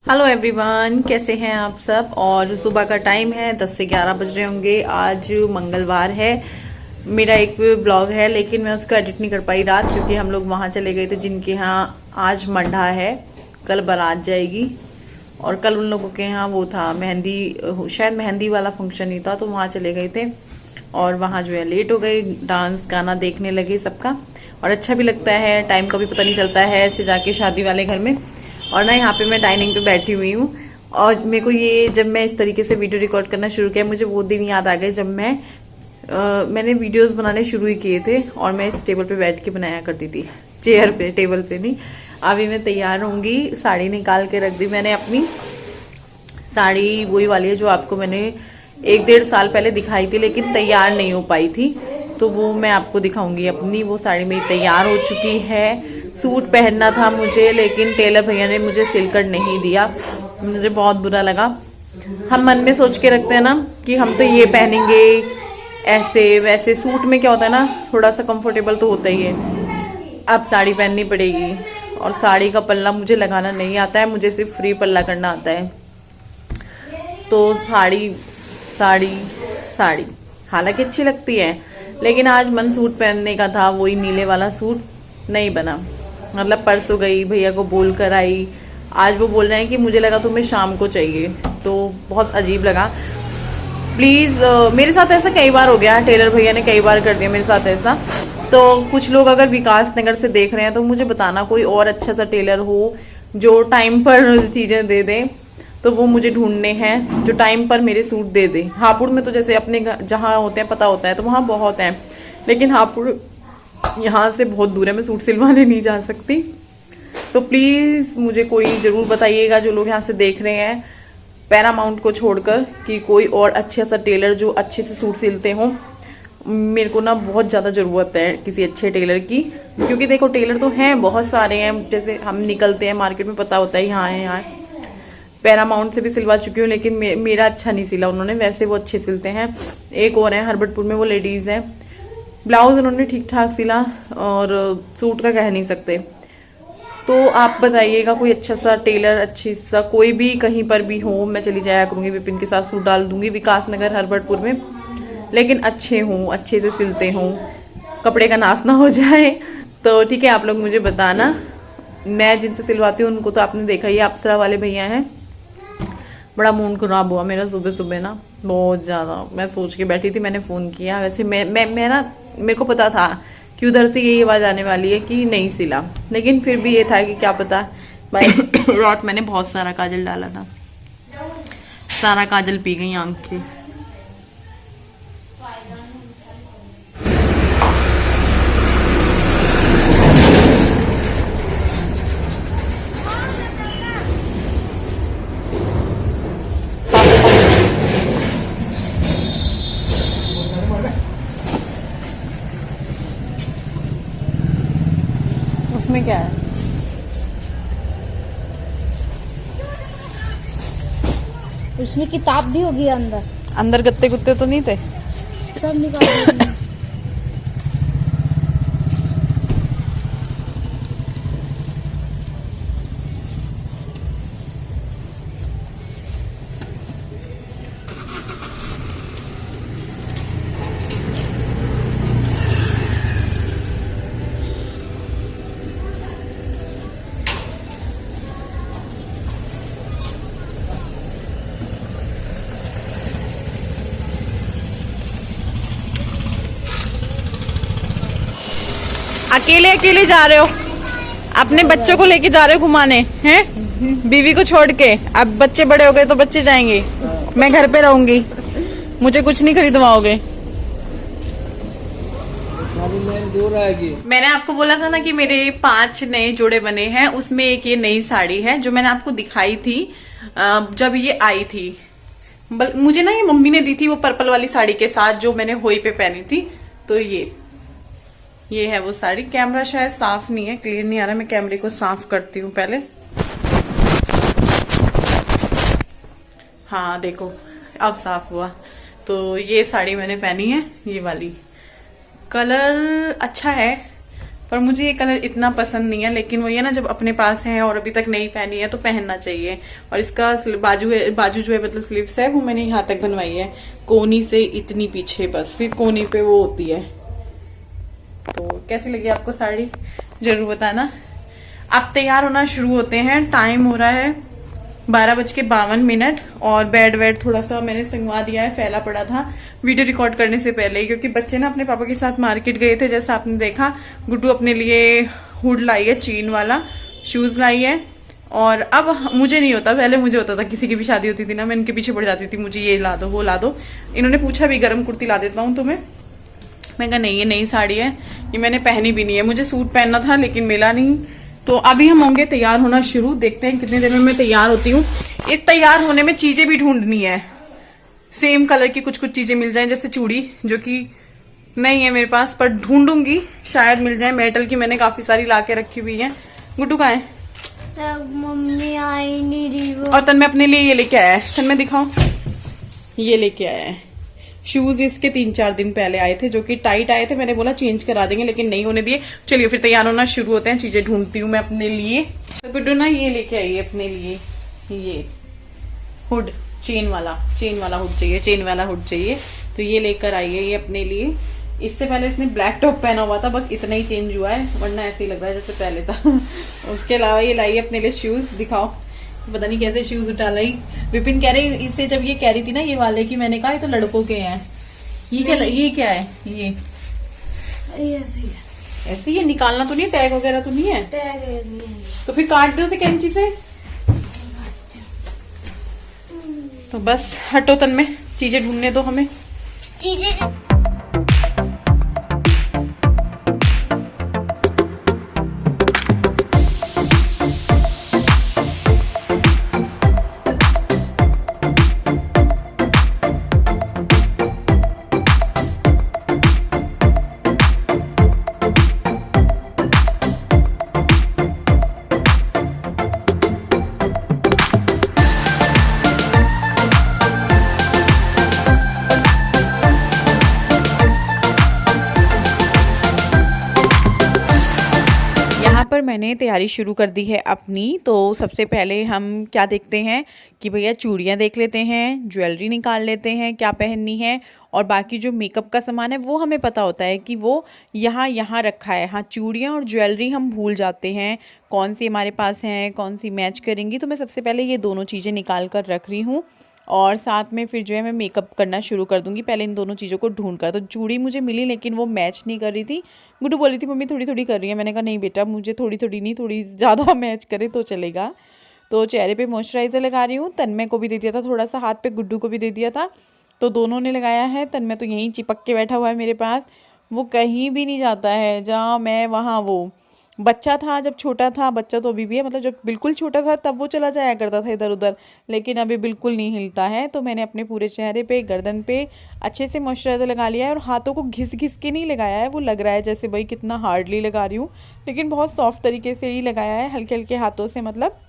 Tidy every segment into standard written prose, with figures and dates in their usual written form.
Hello everyone, कैसे हैं आप सब। और सुबह का टाइम है, 10 से 11 बज रहे होंगे। आज मंगलवार है। मेरा एक ब्लॉग है लेकिन मैं उसको एडिट नहीं कर पाई रात, क्योंकि हम लोग वहां चले गए थे जिनके यहाँ आज मंडा है। कल बारात जाएगी और कल उन लोगों के यहाँ वो था मेहंदी, शायद मेहंदी वाला फंक्शन ही था, तो वहां चले गए थे। और वहां जो है लेट हो गई, डांस गाना देखने लगे सबका। और अच्छा भी लगता है, टाइम का भी पता नहीं चलता है ऐसे जाके शादी वाले घर में। और ना यहाँ पे मैं डाइनिंग पे बैठी हुई हूँ और मेरे को ये, जब मैं इस तरीके से वीडियो रिकॉर्ड करना शुरू किया, मुझे वो दिन याद आ गए जब मैंने वीडियोस बनाने शुरू ही किए थे और मैं इस टेबल पे बैठ के बनाया करती थी, चेयर पे, टेबल पे नहीं। अभी मैं तैयार होंगी, साड़ी निकाल के रख दी मैंने अपनी। साड़ी वही वाली है जो आपको मैंने 1-1.5 साल पहले दिखाई थी, लेकिन तैयार नहीं हो पाई थी, तो वो मैं आपको दिखाऊंगी अपनी। वो साड़ी मेरी तैयार हो चुकी है। सूट पहनना था मुझे, लेकिन टेलर भैया ने मुझे सिलकर नहीं दिया, मुझे बहुत बुरा लगा। हम मन में सोच के रखते हैं ना कि हम तो ये पहनेंगे, ऐसे वैसे। सूट में क्या होता है ना, थोड़ा सा कंफर्टेबल तो होता ही है। अब साड़ी पहननी पड़ेगी और साड़ी का पल्ला मुझे लगाना नहीं आता है, मुझे सिर्फ फ्री पल्ला करना आता है। तो साड़ी साड़ी साड़ी हालांकि अच्छी लगती है, लेकिन आज मन सूट पहनने का था, वही नीले वाला सूट नहीं बना। मतलब परसों गई, भैया को बोल कर आई, आज वो बोल रहे हैं कि मुझे लगा तुम्हें शाम को चाहिए, तो बहुत अजीब लगा। प्लीज, मेरे साथ ऐसा कई बार हो गया, टेलर भैया ने कई बार कर दिया मेरे साथ ऐसा। तो कुछ लोग अगर विकास नगर से देख रहे हैं तो मुझे बताना, कोई और अच्छा सा टेलर हो जो टाइम पर चीजें दे दे, तो वो मुझे ढूंढने हैं जो टाइम पर मेरे सूट दे दे। हापुड़ में तो जैसे अपने जहाँ होते हैं पता होता है, तो वहां बहुत है, लेकिन हापुड़ यहाँ से बहुत दूर है, मैं सूट सिलवाने नहीं जा सकती। तो प्लीज मुझे कोई जरूर बताइएगा जो लोग यहाँ से देख रहे हैं, पैरामाउंट को छोड़कर, कि कोई और अच्छा सा टेलर जो अच्छे से सूट सिलते हो। मेरे को ना बहुत ज्यादा जरूरत है किसी अच्छे टेलर की, क्योंकि देखो टेलर तो हैं बहुत सारे हैं, जैसे हम निकलते हैं मार्केट में पता होता है यहाँ है यहाँ। पैरामाउंट से भी सिलवा चुकी हूँ, लेकिन मेरा अच्छा नहीं सिला उन्होंने, वैसे वो अच्छे सिलते हैं। एक और है हरबटपुर में, वो लेडीज है, ब्लाउज उन्होंने ठीक ठाक सिला, और सूट का कह नहीं सकते। तो आप बताइएगा कोई अच्छा सा टेलर, अच्छी सा कोई भी कहीं पर भी हो, मैं चली जाया करूंगी, विपिन के साथ सूट डाल दूंगी विकास नगर हरबटपुर में, लेकिन अच्छे हों, अच्छे से सिलते हों, कपड़े का नाश ना हो जाए। तो ठीक है, आप लोग मुझे बताना। मैं जिनसे सिलवाती हूँ उनको तो आपने देखा ही, अप्सरा वाले भैया हैं। बड़ा मूड खराब हुआ मेरा सुबह सुबह ना, बहुत ज्यादा। मैं सोच के बैठी थी, मैंने फोन किया। वैसे मैं ना, मेरे को पता था कि उधर से यही आवाज आने वाली है कि नहीं सिला, लेकिन फिर भी ये था कि क्या पता भाई। रात मैंने बहुत सारा काजल डाला था, सारा काजल पी गई आंखें। उसमें क्या है? उसमें किताब भी होगी अंदर। अंदर गत्ते गुत्ते तो नहीं थे? सब निकाल अकेले अकेले जा रहे हो? अपने बच्चों को लेके जा रहे हो घुमाने हैं? बीवी को छोड़ के? अब बच्चे बड़े हो गए तो बच्चे जाएंगे, मैं घर पे रहूंगी, मुझे कुछ नहीं खरीदवाओगे। मैंने आपको बोला था ना कि मेरे 5 नए जोड़े बने हैं, उसमें एक ये नई साड़ी है जो मैंने आपको दिखाई थी जब ये आई थी। मुझे ना ये मम्मी ने दी थी, वो पर्पल वाली साड़ी के साथ जो मैंने होई पे पहनी थी। तो ये है वो साड़ी। कैमरा शायद साफ नहीं है, क्लियर नहीं आ रहा, मैं कैमरे को साफ करती हूँ पहले। हाँ देखो, अब साफ हुआ। तो ये साड़ी मैंने पहनी है, ये वाली। कलर अच्छा है, पर मुझे ये कलर इतना पसंद नहीं है, लेकिन वही है ना, जब अपने पास है और अभी तक नहीं पहनी है तो पहनना चाहिए। और इसका बाजू जो है मतलब स्लीव्स है वो मैंने यहाँ तक बनवाई है, कोनी से इतनी पीछे, बस फिर कोनी पे वो होती है। तो कैसी लगी आपको साड़ी जरूर बताना। अब तैयार होना शुरू होते हैं, टाइम हो रहा है 12:52 और बेड वेड थोड़ा सा मैंने संगवा दिया है, फैला पड़ा था वीडियो रिकॉर्ड करने से पहले, क्योंकि बच्चे ना अपने पापा के साथ मार्केट गए थे, जैसा आपने देखा। गुड्डू अपने लिए हुड लाई है, चीन वाला शूज लाई है। और अब मुझे नहीं होता, पहले मुझे होता था, किसी की भी शादी होती थी ना मैं इनके पीछे पड़ जाती थी, मुझे ये ला दो वो ला दो। इन्होंने पूछा भी गर्म कुर्ती ला देता हूँ तुम्हें, मैं कहा नहीं ये नई साड़ी है, ये मैंने पहनी भी नहीं है। मुझे सूट पहनना था लेकिन मिला नहीं। तो अभी हम होंगे तैयार होना शुरू, देखते हैं कितनी देर में मैं तैयार होती हूँ। इस तैयार होने में चीजें भी ढूंढनी है, सेम कलर की कुछ कुछ चीजें मिल जाएं, जैसे चूड़ी जो कि नहीं है मेरे पास, पर ढूंढूंगी शायद मिल जाए। मेटल की मैंने काफी सारी लाके रखी हुई है। गुड्डू कहाँ है? मम्मी आई नहीं रही वो। और तन में अपने लिए ये लेके आया है, तन में दिखाओ, ये लेके आया है शूज। इसके 3-4 दिन पहले आए थे, जो कि टाइट आए थे, मैंने बोला चेंज करा देंगे लेकिन नहीं होने दिए। चलिए फिर तैयार होना शुरू होते हैं, चीजें ढूंढती हूँ मैं अपने लिए। तो गुड्डू ना ये लेके आई है अपने लिए, ये हुड चेन वाला हुड चाहिए, चेन वाला हुड चाहिए, तो ये लेकर आई है ये अपने लिए। इससे पहले इसने ब्लैक टॉप पहना हुआ था, बस इतना ही चेंज हुआ है, वरना ऐसे ही लग रहा है जैसे पहले था। उसके अलावा ये लाई है अपने लिए शूज, दिखाओ, पता नहीं कैसे शूज उठा लाई। विपिन कह रही इससे जब ये कह रही थी ना ये वाले की, मैंने कहा ये तो लड़कों के हैं। ये क्या है? ये ऐसे ही है। ऐसे ही निकालना तो नहीं है, टैग वगैरह तो नहीं है? टैग नहीं है। तो फिर काट दो उसे कैंची से। तो बस हटो तन में, चीजें ढूंढने दो हमें। चीजें पर मैंने तैयारी शुरू कर दी है अपनी। तो सबसे पहले हम क्या देखते हैं कि भैया चूड़ियाँ देख लेते हैं, ज्वेलरी निकाल लेते हैं क्या पहननी है, और बाकी जो मेकअप का सामान है वो हमें पता होता है कि वो यहाँ रखा है। हाँ, चूड़ियाँ और ज्वेलरी हम भूल जाते हैं कौन सी हमारे पास हैं, कौन सी मैच करेंगी। तो मैं सबसे पहले ये दोनों चीज़ें निकाल कर रख रही हूँ, और साथ में फिर जो है मैं मेकअप करना शुरू कर दूंगी। पहले इन दोनों चीज़ों को ढूंढ कर, तो चूड़ी मुझे मिली लेकिन वो मैच नहीं कर रही थी। गुड्डू बोल रही थी मम्मी थोड़ी थोड़ी कर रही है, मैंने कहा नहीं बेटा मुझे थोड़ी थोड़ी नहीं, थोड़ी ज़्यादा मैच करे तो चलेगा। तो चेहरे पे मॉइस्चराइज़र लगा रही हूँ, तन्मय को भी दे दिया था थोड़ा सा, हाथ पे गुड्डू को भी दे दिया था, तो दोनों ने लगाया है। तन्मय तो यहीं चिपक के बैठा हुआ है मेरे पास, वो कहीं भी नहीं जाता है, जहाँ मैं वहाँ वो। बच्चा था जब छोटा था, बच्चा तो अभी भी है, मतलब जब बिल्कुल छोटा था तब वो चला जाया करता था इधर उधर, लेकिन अभी बिल्कुल नहीं हिलता है। तो मैंने अपने पूरे चेहरे पे, गर्दन पे अच्छे से मॉइस्चराइज़र लगा लिया है, और हाथों को घिस घिस के नहीं लगाया है। वो लग रहा है जैसे भाई कितना हार्डली लगा रही हूँ, लेकिन बहुत सॉफ्ट तरीके से ही लगाया है, हल्के हल्के हाथों से। मतलब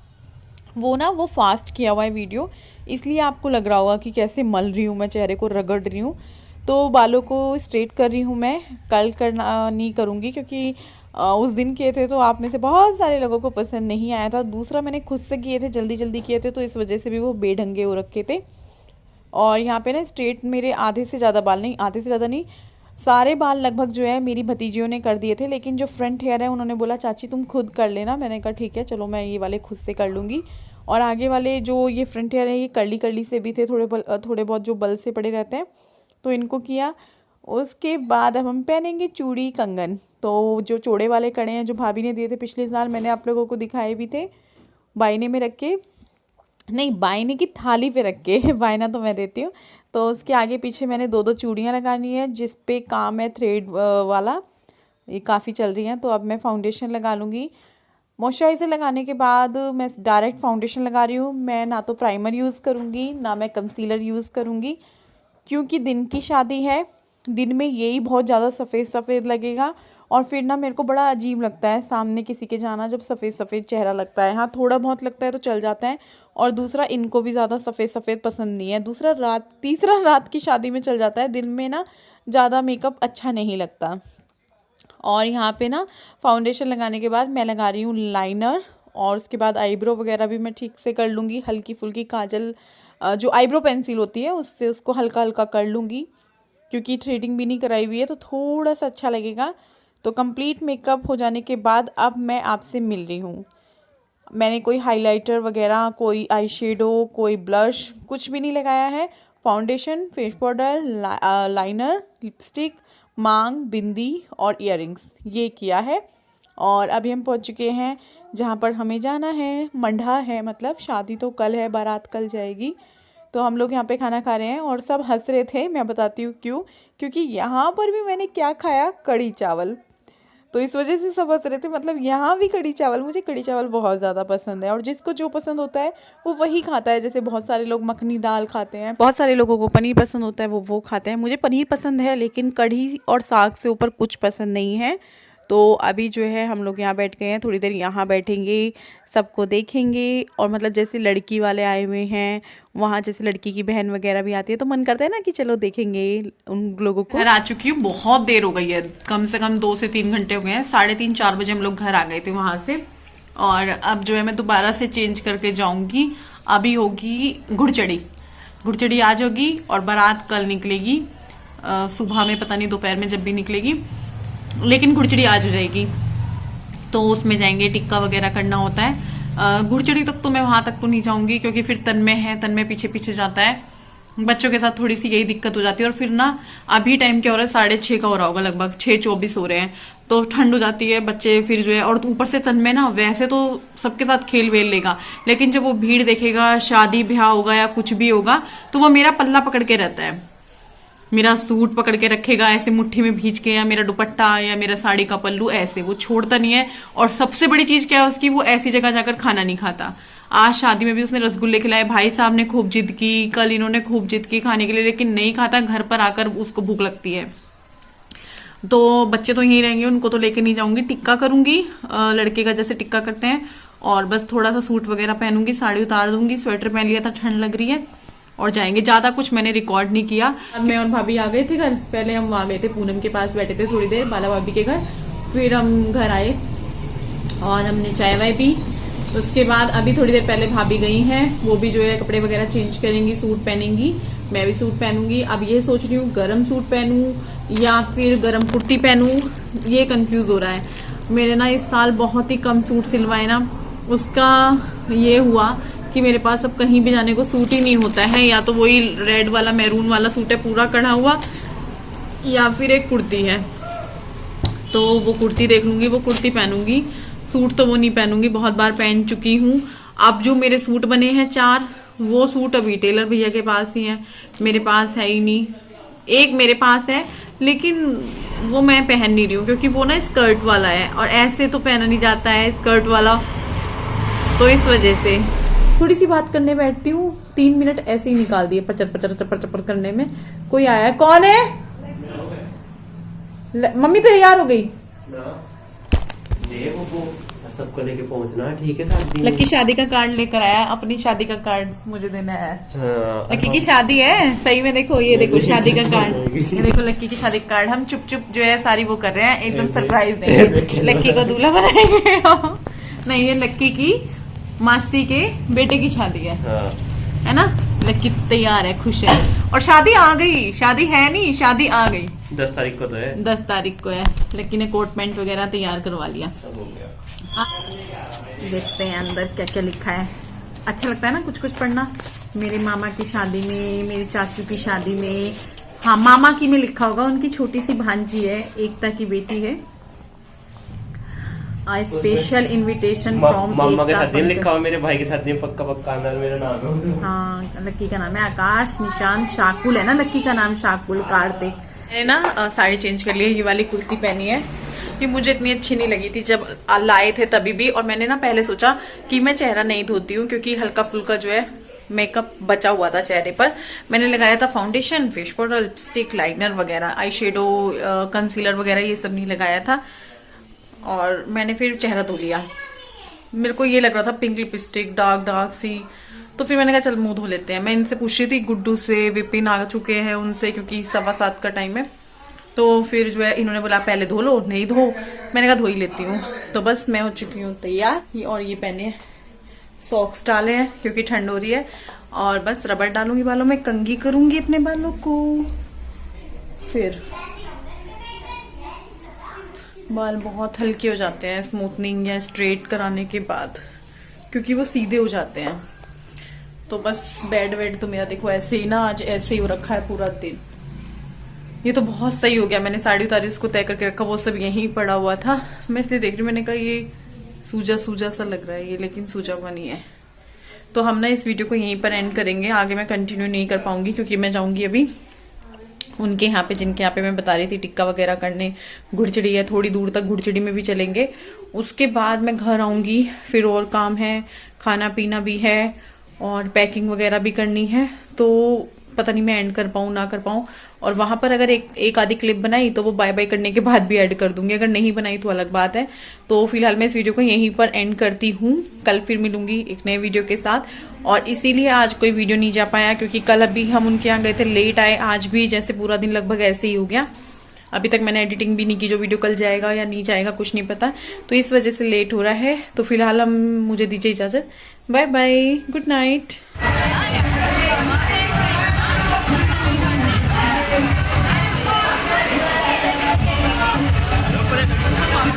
वो फास्ट किया हुआ है वीडियो, इसलिए आपको लग रहा होगा कि कैसे मल रही हूँ मैं, चेहरे को रगड़ रही हूँ। तो बालों को स्ट्रेट कर रही हूँ मैं, कल करना नहीं करूँगी क्योंकि उस दिन किए थे तो आप में से बहुत सारे लोगों को पसंद नहीं आया था। दूसरा मैंने खुद से किए थे, जल्दी जल्दी किए थे, तो इस वजह से भी वो बेढंगे हो रखे थे। और यहाँ पे ना स्ट्रेट मेरे आधे से ज़्यादा बाल नहीं, आधे से ज़्यादा नहीं, सारे बाल लगभग जो है मेरी भतीजियों ने कर दिए थे, लेकिन जो फ्रंट हेयर है उन्होंने बोला चाची तुम खुद कर लेना। मैंने कहा ठीक है चलो मैं ये वाले खुद से कर लूँगी। और आगे वाले जो ये फ्रंट हेयर है ये कर्ली कर्ली से भी थे, थोड़े बहुत जो बल से पड़े रहते हैं, तो इनको किया। उसके बाद अब हम पहनेंगे चूड़ी कंगन। तो जो चौड़े वाले कड़े हैं जो भाभी ने दिए थे पिछले साल, मैंने आप लोगों को दिखाए भी थे, बायने में रख के, नहीं बायने की थाली पे रख के, बायना तो मैं देती हूँ। तो उसके आगे पीछे मैंने 2-2 चूड़ियाँ लगानी है, जिस पे काम है थ्रेड वाला, ये काफ़ी चल रही हैं। तो अब मैं फाउंडेशन लगा लूँगी। मॉइस्चराइज़र लगाने के बाद मैं डायरेक्ट फाउंडेशन लगा रही हूँ। मैं ना तो प्राइमर यूज़ करूँगी ना मैं कंसीलर यूज़ करूँगी, क्योंकि दिन की शादी है, दिन में यही बहुत ज़्यादा सफ़ेद सफ़ेद लगेगा, और फिर ना मेरे को बड़ा अजीब लगता है सामने किसी के जाना जब सफ़ेद सफ़ेद चेहरा लगता है। हाँ थोड़ा बहुत लगता है तो चल जाता है, और दूसरा इनको भी ज़्यादा सफ़ेद सफ़ेद पसंद नहीं है। तीसरा रात की शादी में चल जाता है, दिन में ना ज़्यादा मेकअप अच्छा नहीं लगता। और यहाँ पे ना फाउंडेशन लगाने के बाद मैं लगा रही हूँ लाइनर, और उसके बाद आईब्रो वगैरह भी मैं ठीक से कर लूँगी। हल्की फुल्की काजल जो आईब्रो पेंसिल होती है उससे उसको हल्का हल्का कर लूँगी, क्योंकि थ्रेडिंग भी नहीं कराई हुई है तो थोड़ा सा अच्छा लगेगा। तो कंप्लीट मेकअप हो जाने के बाद अब मैं आपसे मिल रही हूँ। मैंने कोई हाइलाइटर वगैरह, कोई आई शेडो, कोई ब्लश कुछ भी नहीं लगाया है। Foundation, face powder, liner, lipstick, मांग, बिंदी और इयररिंग्स ये किया है। और अभी हम पहुंच चुके हैं जहां पर हमें जाना है। मंडा है, मतलब शादी तो कल है, बारात कल जाएगी। तो हम लोग यहाँ पे खाना खा रहे हैं और सब हंस रहे थे। मैं बताती हूँ क्यों, क्योंकि यहाँ पर भी मैंने क्या खाया, कढ़ी चावल। तो इस वजह से सब हंस रहे थे। मतलब यहाँ भी कढ़ी चावल, मुझे कढ़ी चावल बहुत ज़्यादा पसंद है, और जिसको जो पसंद होता है वो वही खाता है। जैसे बहुत सारे लोग मखनी दाल खाते हैं, बहुत सारे लोगों को पनीर पसंद होता है, वो खाते हैं। मुझे पनीर पसंद है, लेकिन कढ़ी और साग से ऊपर कुछ पसंद नहीं है। तो अभी जो है हम लोग यहाँ बैठ गए हैं, थोड़ी देर यहाँ बैठेंगे, सबको देखेंगे। और मतलब जैसे लड़की वाले आए हुए हैं वहाँ, जैसे लड़की की बहन वगैरह भी आती है, तो मन करता है ना कि चलो देखेंगे उन लोगों को। घर आ चुकी हूँ, बहुत देर हो गई है, कम से कम 2 से 3 घंटे हो गए हैं। 3:30-4 बजे हम लोग घर आ गए थे वहां से। और अब जो है मैं दोबारा से चेंज करके जाऊंगी। अभी होगी घुड़चड़ी आज होगी, और बारात कल निकलेगी सुबह में, पता नहीं दोपहर में जब भी निकलेगी, लेकिन घुड़चड़ी आज हो जाएगी। तो उसमें जाएंगे, टिक्का वगैरह करना होता है। घुड़चड़ी तक तो मैं वहां तक तो नहीं जाऊंगी, क्योंकि फिर तन्मय पीछे पीछे जाता है। बच्चों के साथ थोड़ी सी यही दिक्कत हो जाती है। और फिर ना अभी टाइम क्या हो रहा है, 6:30 का हो रहा होगा, लगभग 6:24 हो रहे हैं। तो ठंड हो जाती है, बच्चे फिर जो है, और ऊपर से तन्मय ना वैसे तो सबके साथ खेल वेल लेगा, लेकिन जब वो भीड़ देखेगा, शादी ब्याह होगा या कुछ भी होगा, तो वो मेरा पल्ला पकड़ के रहता है। मेरा सूट पकड़ के रखेगा ऐसे मुट्ठी में भींच के, या मेरा दुपट्टा या मेरा साड़ी का पल्लू, ऐसे वो छोड़ता नहीं है। और सबसे बड़ी चीज क्या है उसकी, वो ऐसी जगह जाकर खाना नहीं खाता। आज शादी में भी उसने रसगुल्ले खिलाए, भाई साहब ने खूब जिद की, कल इन्होंने खूब जिद की खाने के लिए, लेकिन नहीं खाता। घर पर आकर उसको भूख लगती है। तो बच्चे तो यहीं रहेंगे, उनको तो लेके नहीं जाऊंगी। टिक्का करूंगी लड़के का, जैसे टिक्का करते हैं, और बस थोड़ा सा सूट वगैरह पहनूंगी, साड़ी उतार दूंगी, स्वेटर पहन लिया था, ठंड लग रही है, और जाएंगे। ज्यादा कुछ मैंने रिकॉर्ड नहीं किया। अब मैं और भाभी आ गए थे घर। पहले हम आ गए थे पूनम के पास, बैठे थे थोड़ी देर बाला भाभी के घर, फिर हम घर आए और हमने चाय वाय पी। उसके बाद अभी थोड़ी देर पहले भाभी गई हैं, वो भी जो है कपड़े वगैरह चेंज करेंगी, सूट पहनेंगी, मैं भी सूट पहनूंगी। अब ये सोच रही हूँ गरम सूट पहनूं या फिर गरम कुर्ती पहनूं, ये कंफ्यूज हो रहा है। मेरे ना इस साल बहुत ही कम सूट सिलवाए ना, उसका ये हुआ कि मेरे पास अब कहीं भी जाने को सूट ही नहीं होता है। या तो वही रेड वाला मैरून वाला सूट है पूरा कढ़ा हुआ, या फिर एक कुर्ती है, तो वो कुर्ती देख लूंगी, वो कुर्ती पहनूंगी। सूट तो वो नहीं पहनूंगी, बहुत बार पहन चुकी हूँ। अब जो मेरे सूट बने हैं 4, वो सूट अभी टेलर भैया के पास ही हैं, मेरे पास है ही नहीं। एक मेरे पास है, लेकिन वो मैं पहन नहीं रही हूँ, क्योंकि वो ना स्कर्ट वाला है, और ऐसे तो पहना नहीं जाता है स्कर्ट वाला, तो इस वजह से थोड़ी सी बात करने बैठती हूँ, 3 मिनट ऐसे ही निकाल दिए पचर पचर चपर चपर करने में। कोई आया है, कौन है? मम्मी तैयार हो गई, सबको लेके पहुंचना, ठीक है। शादी लक्की शादी का कार्ड लेकर आया, अपनी शादी का कार्ड मुझे देना है। लक्की की शादी है, सही में देखो, ये देखो शादी का कार्ड, ये देखो लक्की की शादी का कार्ड। हम चुप चुप जो है सारी वो कर रहे हैं, एकदम सरप्राइज देंगे, लक्की को दूल्हा बनाएंगे। नहीं, ये लक्की की मासी के बेटे की शादी है ना। लक्की तैयार है, खुश है, और शादी आ गई, शादी है नहीं, शादी आ गई। 10 तारीख को तो है, 10 तारीख को है। लक्की ने कोट पैंट वगैरह तैयार करवा लिया। सब हो गया। देखते हैं अंदर क्या क्या लिखा है। अच्छा लगता है ना कुछ कुछ पढ़ना। मेरे मामा की शादी में, मेरी चाचू की शादी में, हाँ मामा की में लिखा होगा, उनकी छोटी सी भांजी है, एकता की बेटी है। स्पेशल इनविटेशन फ्रॉम मामा के साथ दिन लिखा हुआ, मेरे भाई के साथ दिन पक्का पक्का अंदर मेरा नाम है। हाँ, लक्की का नाम है आकाश निशान शाकुल, है ना लक्की का नाम, शाकुल कार्तिक। मैंने ना साड़ी चेंज कर ली है, ये वाली कुर्ती पहनी है। ये मुझे इतनी अच्छी नहीं लगी थी जब लाए थे तभी भी, और मैंने ना पहले सोचा कि मैं चेहरा नहीं धोती हूँ, क्योंकि हल्का फुल्का जो है मेकअप बचा हुआ था चेहरे पर। मैंने लगाया था foundation, face powder, lipstick, liner वगैरह, आई शेडो, कंसीलर वगैरह, ये सब नहीं लगाया था। और मैंने फिर चेहरा धो लिया। मेरे को ये लग रहा था पिंक लिपस्टिक डार्क डार्क सी, तो फिर मैंने कहा चल मुंह धो लेते हैं। मैं इनसे पूछ रही थी, गुड्डू से, विपिन आ चुके हैं उनसे, क्योंकि 7:15 का टाइम है, तो फिर जो है इन्होंने बोला पहले धो लो, नहीं धो, मैंने कहा धो ही लेती हूँ। तो बस मैं हो चुकी हूँ तैयार। और ये पहने सॉक्स डाले हैं क्योंकि ठंड हो रही है, और बस रबड़ डालूंगी बालों में, कंघी करूंगी अपने बालों को, फिर बाल बहुत हल्के हो जाते हैं स्मूथनिंग या स्ट्रेट कराने के बाद, क्योंकि वो सीधे हो जाते हैं। तो बस बेड वेड तो मेरा देखो ऐसे ही ना, आज ऐसे ही हो रखा है पूरा दिन। ये तो बहुत सही हो गया, मैंने साड़ी उतारी उसको तय करके रखा, वो सब यहीं पड़ा हुआ था। मैं इसलिए देख रही हूँ, मैंने कहा ये सूजा सूजा सा लग रहा है ये, लेकिन सूजा हुआ नहीं है। तो हम ना इस वीडियो को यहीं पर एंड करेंगे, आगे मैं कंटिन्यू नहीं कर पाऊंगी क्योंकि मैं जाऊंगी अभी उनके यहाँ पे, जिनके यहाँ पे मैं बता रही थी टिक्का वगैरह करने। गुड़चड़ी है थोड़ी दूर तक, गुड़चड़ी में भी चलेंगे। उसके बाद मैं घर आऊंगी, फिर और काम है, खाना पीना भी है और पैकिंग वगैरह भी करनी है। तो पता नहीं मैं एंड कर पाऊँ ना कर पाऊँ। और वहां पर अगर एक आधी क्लिप बनाई तो वो बाय बाय करने के बाद भी ऐड कर दूंगी, अगर नहीं बनाई तो अलग बात है। तो फिलहाल मैं इस वीडियो को यहीं पर एंड करती हूँ, कल फिर मिलूंगी एक नए वीडियो के साथ। और इसीलिए आज कोई वीडियो नहीं जा पाया क्योंकि कल अभी हम उनके यहाँ गए थे, लेट आए। आज भी जैसे पूरा दिन लगभग ऐसे ही हो गया, अभी तक मैंने एडिटिंग भी नहीं की, जो वीडियो कल जाएगा या नहीं जाएगा कुछ नहीं पता, तो इस वजह से लेट हो रहा है। तो फिलहाल मुझे दीजिए इजाजत, बाय बाय, गुड नाइट।